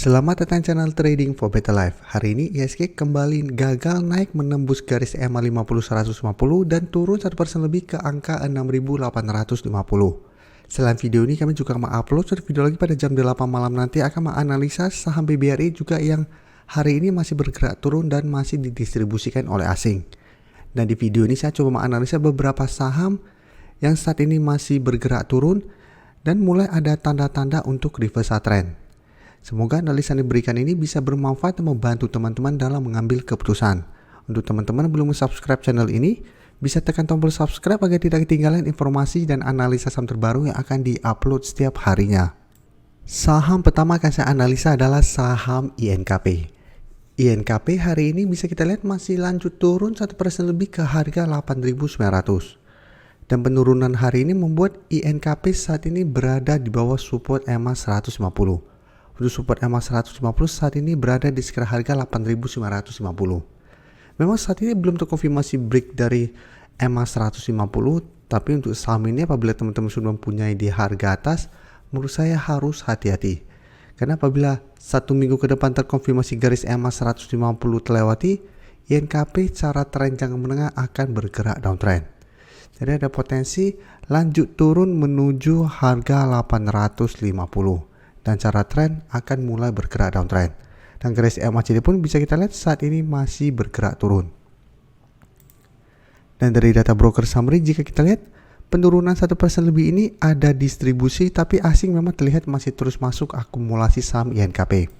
Selamat datang channel Trading for Better Life. Hari ini IHSG kembali gagal naik menembus garis EMA 50-150 dan turun 1% lebih ke angka 6.850. Selain video ini kami juga mengupload satu video lagi pada jam 8 malam nanti akan menganalisa saham BBRI juga yang hari ini masih bergerak turun dan masih didistribusikan oleh asing. Dan di video ini saya coba menganalisa beberapa saham yang saat ini masih bergerak turun dan mulai ada tanda-tanda untuk reversal trend. Semoga analisa yang diberikan ini bisa bermanfaat dan membantu teman-teman dalam mengambil keputusan. Untuk teman-teman belum subscribe channel ini, bisa tekan tombol subscribe agar tidak ketinggalan informasi dan analisa saham terbaru yang akan diupload setiap harinya. Saham pertama akan saya analisa adalah saham INKP. INKP hari ini bisa kita lihat masih lanjut turun 1% lebih ke harga 8.900. Dan penurunan hari ini membuat INKP saat ini berada di bawah support EMA 150. Untuk support EMA 150 saat ini berada di sekitar harga 8.950. Memang saat ini belum terkonfirmasi break dari EMA 150, tapi untuk saham ini apabila teman-teman sudah mempunyai di harga atas, menurut saya harus hati-hati. Karena apabila satu minggu ke depan terkonfirmasi garis EMA 150 terlewati, INKP secara tren jangka menengah akan bergerak downtrend. Jadi ada potensi lanjut turun menuju harga 850. Dan cara tren akan mulai bergerak downtrend. Dan garis MACD pun bisa kita lihat saat ini masih bergerak turun. Dan dari data broker summary jika kita lihat penurunan 1% lebih ini ada distribusi, tapi asing memang terlihat masih terus masuk akumulasi saham INKP.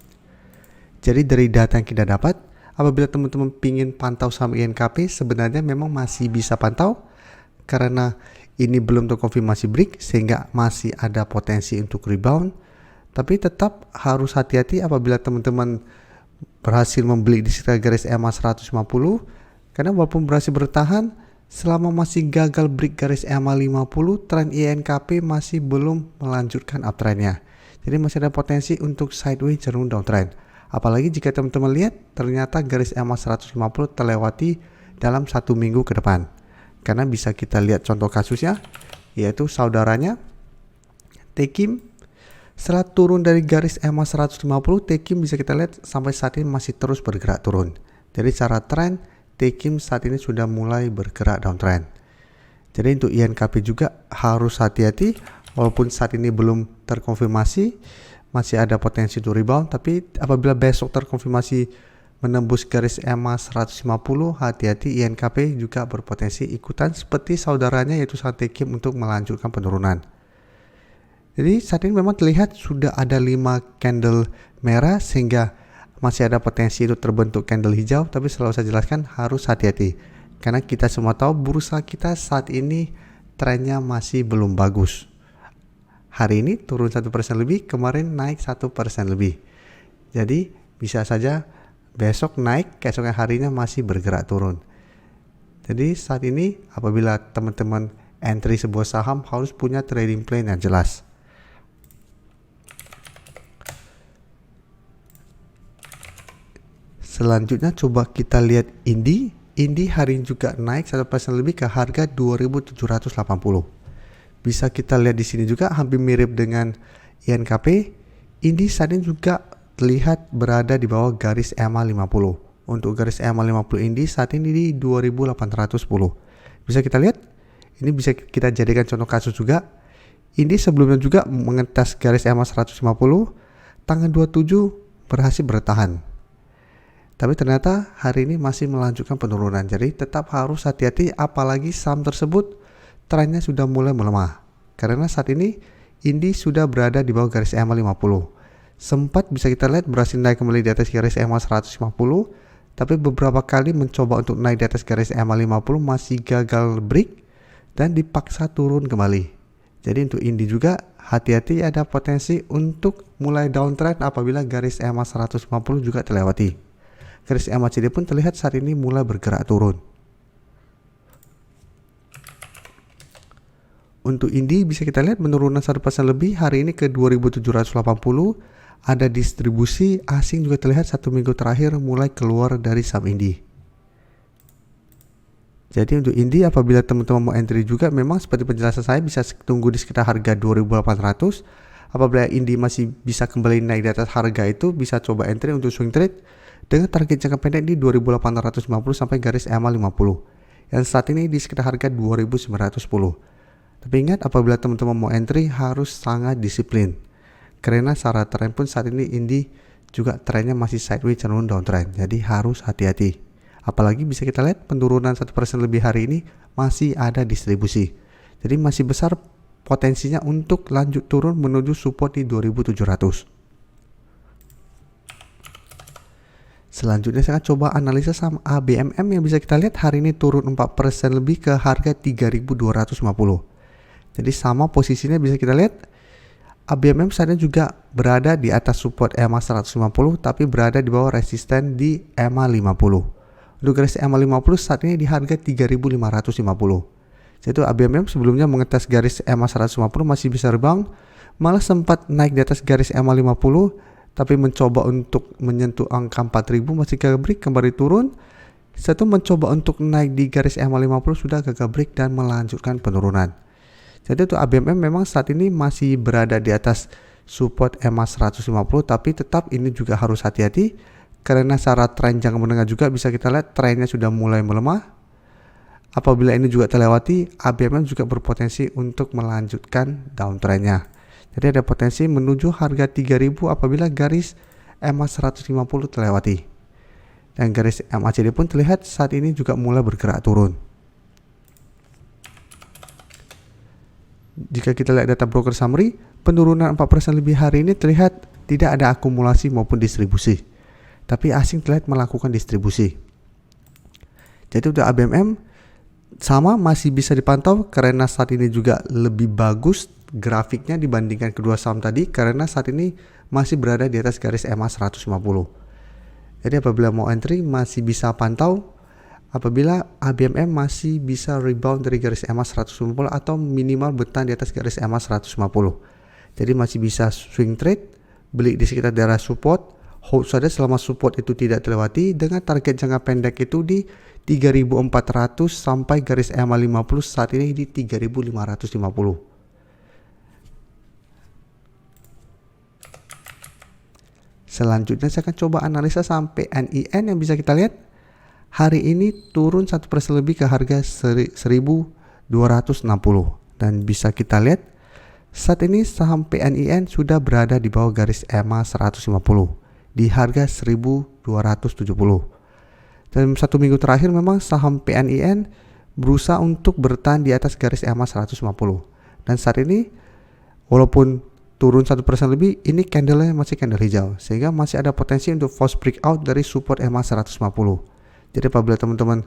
Jadi dari data yang kita dapat, apabila teman-teman ingin pantau saham INKP sebenarnya memang masih bisa pantau karena ini belum terkonfirmasi break sehingga masih ada potensi untuk rebound. Tapi tetap harus hati-hati apabila teman-teman berhasil membeli di sekitar garis EMA 150, karena walaupun berhasil bertahan, selama masih gagal break garis EMA 50, tren INKP masih belum melanjutkan uptrendnya. Jadi masih ada potensi untuk sideways cenderung downtrend. Apalagi jika teman-teman lihat ternyata garis EMA 150 terlewati dalam satu minggu ke depan. Karena bisa kita lihat contoh kasusnya, yaitu saudaranya Tekim. Setelah turun dari garis EMA 150, Tekim bisa kita lihat sampai saat ini masih terus bergerak turun. Jadi secara tren, Tekim saat ini sudah mulai bergerak downtrend. Jadi untuk INKP juga harus hati-hati, walaupun saat ini belum terkonfirmasi, masih ada potensi untuk rebound. Tapi apabila besok terkonfirmasi menembus garis EMA 150, hati-hati INKP juga berpotensi ikutan seperti saudaranya yaitu saham Tekim untuk melanjutkan penurunan. Jadi saat ini memang terlihat sudah ada 5 candle merah sehingga masih ada potensi itu terbentuk candle hijau, tapi selalu saya jelaskan harus hati-hati. Karena kita semua tahu bursa kita saat ini trennya masih belum bagus. Hari ini turun 1% lebih, kemarin naik 1% lebih. Jadi bisa saja besok naik, keesokan harinya masih bergerak turun. Jadi saat ini apabila teman-teman entry sebuah saham harus punya trading plan yang jelas. Selanjutnya coba kita lihat Indi. Indi hari ini juga naik 1% lebih ke harga 2.780. Bisa kita lihat di sini juga hampir mirip dengan INKP. Indi saat ini juga terlihat berada di bawah garis EMA 50. Untuk garis EMA 50 Indi saat ini di 2.810. Bisa kita lihat, ini bisa kita jadikan contoh kasus juga. Indi sebelumnya juga mengetes garis EMA 150, tanggal 27 berhasil bertahan. Tapi ternyata hari ini masih melanjutkan penurunan. Jadi tetap harus hati-hati apalagi saham tersebut trennya sudah mulai melemah. Karena saat ini Indi sudah berada di bawah garis EMA 50. Sempat bisa kita lihat berhasil naik kembali di atas garis EMA 150. Tapi beberapa kali mencoba untuk naik di atas garis EMA 50 masih gagal break dan dipaksa turun kembali. Jadi untuk Indi juga hati-hati ada potensi untuk mulai downtrend apabila garis EMA 150 juga terlewati. Garis MACD pun terlihat saat ini mulai bergerak turun. Untuk Indi bisa kita lihat penurunan 1% lebih hari ini ke 2.780. Ada distribusi asing juga terlihat satu minggu terakhir mulai keluar dari saham Indi. Jadi untuk Indi apabila teman-teman mau entry juga memang seperti penjelasan saya bisa tunggu di sekitar harga 2.800. apabila Indi masih bisa kembali naik di atas harga itu, bisa coba entry untuk swing trade dengan target jangka pendek di 2850 sampai garis EMA 50 yang saat ini di sekitar harga 2910. Tapi ingat, apabila teman-teman mau entry harus sangat disiplin, karena secara tren pun saat ini Indi juga trennya masih sideways cenderung downtrend, jadi harus hati-hati. Apalagi bisa kita lihat penurunan 1% lebih hari ini masih ada distribusi, jadi masih besar potensinya untuk lanjut turun menuju support di 2700. Selanjutnya saya akan coba analisa saham ABMM yang bisa kita lihat hari ini turun 4% lebih ke harga 3250. Jadi sama posisinya bisa kita lihat ABMM saat ini juga berada di atas support EMA 150 tapi berada di bawah resisten di EMA 50. Untuk garis EMA 50 saat ini di harga 3550. Jadi ABMM sebelumnya mengetes garis EMA 150 masih bisa rebound, malah sempat naik di atas garis EMA 50 tapi mencoba untuk menyentuh angka 4000 masih gagal break, kembali turun. Setelah itu mencoba untuk naik di garis EMA 50 sudah gagal break dan melanjutkan penurunan. Jadi untuk ABMM memang saat ini masih berada di atas support EMA 150 tapi tetap ini juga harus hati-hati karena secara tren jangka menengah juga bisa kita lihat trennya sudah mulai melemah. Apabila ini juga terlewati, ABMM juga berpotensi untuk melanjutkan downtrendnya. Jadi ada potensi menuju harga 3000 apabila garis EMA 150 terlewati. Dan garis MACD pun terlihat saat ini juga mulai bergerak turun. Jika kita lihat data broker summary, penurunan 4% lebih hari ini terlihat tidak ada akumulasi maupun distribusi, tapi asing terlihat melakukan distribusi. Jadi untuk ABMM sama masih bisa dipantau karena saat ini juga lebih bagus grafiknya dibandingkan kedua saham tadi karena saat ini masih berada di atas garis EMA 150. Jadi apabila mau entry masih bisa pantau apabila ABMM masih bisa rebound dari garis EMA 150 atau minimal bertahan di atas garis EMA 150. Jadi masih bisa swing trade, beli di sekitar daerah support, hold saja selama support itu tidak terlewati dengan target jangka pendek itu di 3400 sampai garis EMA 50 saat ini di 3550. Selanjutnya saya akan coba analisa sampai NIN yang bisa kita lihat hari ini turun 1% lebih ke harga 1260 dan bisa kita lihat saat ini saham PNIN sudah berada di bawah garis EMA 150 di harga 1270. Dalam satu minggu terakhir memang saham PNIN berusaha untuk bertahan di atas garis EMA 150 dan saat ini walaupun turun 1% lebih, ini candlenya masih candle hijau sehingga masih ada potensi untuk false breakout dari support EMA 150. Jadi apabila teman-teman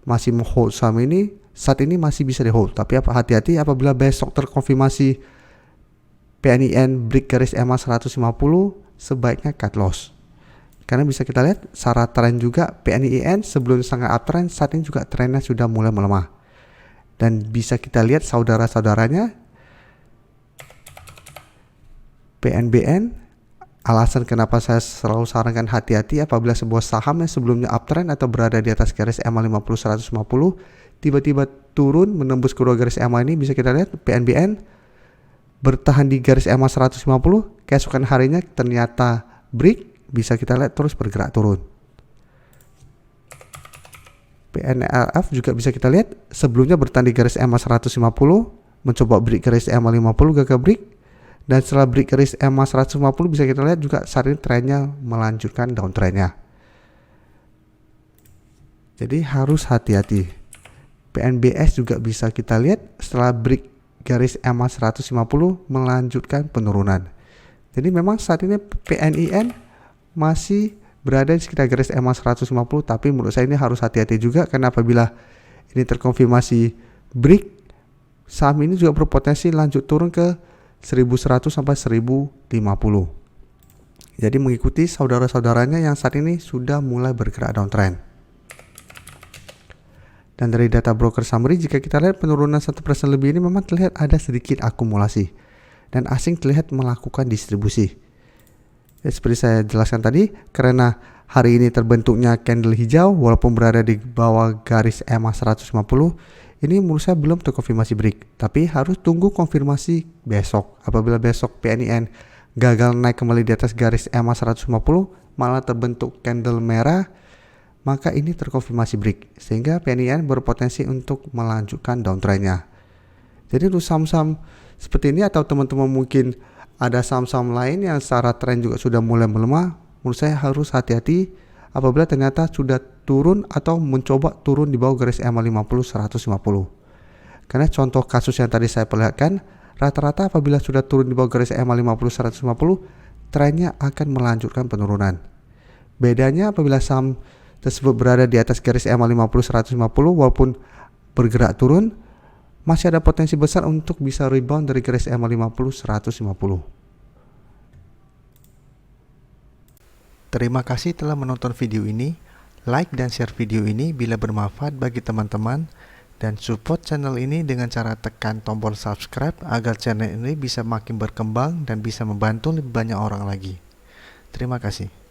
masih mau hold saham ini, saat ini masih bisa di hold, tapi hati-hati apabila besok terkonfirmasi PNIN break garis EMA 150 sebaiknya cut loss. Karena bisa kita lihat secara tren juga PNIN sebelum sangat uptrend saat ini juga trennya sudah mulai melemah. Dan bisa kita lihat saudara-saudaranya PNBN, alasan kenapa saya selalu sarankan hati-hati apabila sebuah saham yang sebelumnya uptrend atau berada di atas garis EMA 50 150 tiba-tiba turun menembus kedua garis EMA ini, bisa kita lihat PNBN bertahan di garis EMA 150, keesokan harinya ternyata break, bisa kita lihat terus bergerak turun. PNLF juga bisa kita lihat sebelumnya bertahan di garis EMA 150, mencoba break garis EMA 50 gagal break. Dan setelah break garis EMA 150 bisa kita lihat juga saat ini trennya melanjutkan downtrendnya. Jadi harus hati-hati. PNBS juga bisa kita lihat setelah break garis EMA 150 melanjutkan penurunan. Jadi memang saat ini PNIN masih berada di sekitar garis EMA 150, tapi menurut saya ini harus hati-hati juga karena apabila ini terkonfirmasi break, saham ini juga berpotensi lanjut turun ke 1100 sampai 1050. Jadi mengikuti saudara-saudaranya yang saat ini sudah mulai bergerak downtrend. Dan dari data broker summary jika kita lihat penurunan 1% lebih ini memang terlihat ada sedikit akumulasi dan asing terlihat melakukan distribusi. Ya, seperti saya jelaskan tadi, karena hari ini terbentuknya candle hijau walaupun berada di bawah garis EMA 150, ini menurut saya belum terkonfirmasi break, tapi harus tunggu konfirmasi besok. Apabila besok PNIN gagal naik kembali di atas garis EMA 150, malah terbentuk candle merah, maka ini terkonfirmasi break, sehingga PNIN berpotensi untuk melanjutkan downtrendnya. Jadi untuk saham-saham seperti ini, atau teman-teman mungkin ada saham-saham lain yang secara tren juga sudah mulai melemah, menurut saya harus hati-hati apabila ternyata sudah turun atau mencoba turun di bawah garis EMA 50 150. Karena contoh kasus yang tadi saya perlihatkan, rata-rata apabila sudah turun di bawah garis EMA 50 150, trennya akan melanjutkan penurunan. Bedanya apabila saham tersebut berada di atas garis EMA 50 150, walaupun bergerak turun, masih ada potensi besar untuk bisa rebound dari garis EMA 50 150. Terima kasih telah menonton video ini. Like dan share video ini bila bermanfaat bagi teman-teman, dan support channel ini dengan cara tekan tombol subscribe agar channel ini bisa makin berkembang dan bisa membantu lebih banyak orang lagi. Terima kasih.